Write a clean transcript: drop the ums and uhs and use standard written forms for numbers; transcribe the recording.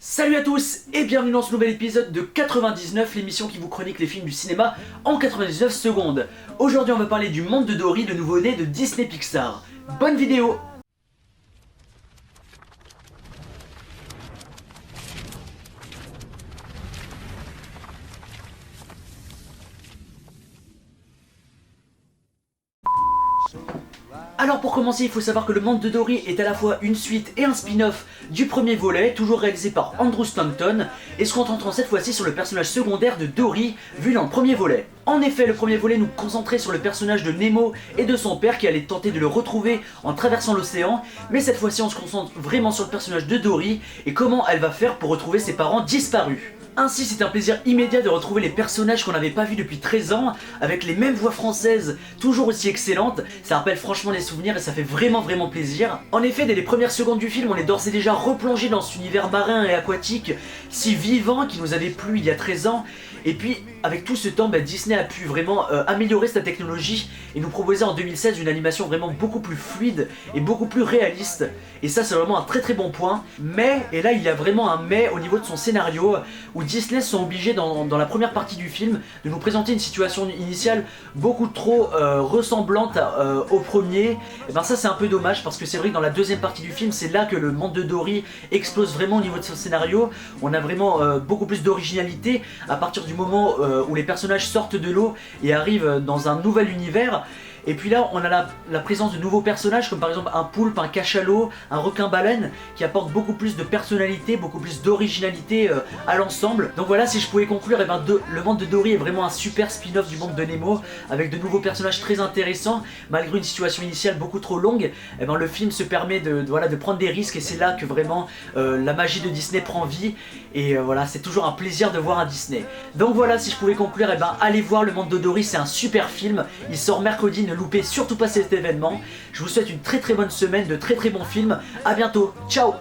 Salut à tous et bienvenue dans ce nouvel épisode de 99, l'émission qui vous chronique les films du cinéma en 99 secondes. Aujourd'hui on va parler du Monde de Dory, le nouveau-né de Disney Pixar. Bonne vidéo! Alors pour commencer, il faut savoir que le Monde de Dory est à la fois une suite et un spin-off du premier volet, toujours réalisé par Andrew Stanton, et se concentrant cette fois-ci sur le personnage secondaire de Dory, vu dans le premier volet. En effet, le premier volet nous concentrait sur le personnage de Nemo et de son père qui allait tenter de le retrouver en traversant l'océan, mais cette fois-ci on se concentre vraiment sur le personnage de Dory et comment elle va faire pour retrouver ses parents disparus. Ainsi, c'est un plaisir immédiat de retrouver les personnages qu'on n'avait pas vus depuis 13 ans, avec les mêmes voix françaises, toujours aussi excellentes. Ça rappelle franchement les souvenirs et ça fait vraiment plaisir. En effet, dès les premières secondes du film, on est d'ores et déjà replongé dans cet univers marin et aquatique si vivant qui nous avait plu il y a 13 ans. Et puis, avec tout ce temps, Disney a pu vraiment améliorer sa technologie et nous proposer en 2016 une animation vraiment beaucoup plus fluide et beaucoup plus réaliste. Et ça, c'est vraiment un très bon point. Mais, et là il y a vraiment un mais au niveau de son scénario, où Disney sont obligés dans la première partie du film de nous présenter une situation initiale beaucoup trop ressemblante au premier. Et ben ça c'est un peu dommage parce que c'est vrai que dans la deuxième partie du film, c'est là que le Monde de Dory explose vraiment au niveau de son scénario. On a vraiment beaucoup plus d'originalité à partir du moment où les personnages sortent de l'eau et arrivent dans un nouvel univers. Et puis là on a la présence de nouveaux personnages comme par exemple un poulpe, un cachalot, un requin-baleine qui apportent beaucoup plus de personnalité, beaucoup plus d'originalité à l'ensemble. Donc voilà, si je pouvais conclure, le Monde de Dory est vraiment un super spin-off du Monde de Nemo avec de nouveaux personnages très intéressants. Malgré une situation initiale beaucoup trop longue, le film se permet de prendre des risques et c'est là que vraiment la magie de Disney prend vie. Et voilà, c'est toujours un plaisir de voir un Disney. Donc voilà, si je pouvais conclure, allez voir le Monde de Dory, c'est un super film. Il sort mercredi, ne loupez surtout pas cet événement. Je vous souhaite une très bonne semaine, de très bons films. A bientôt, ciao!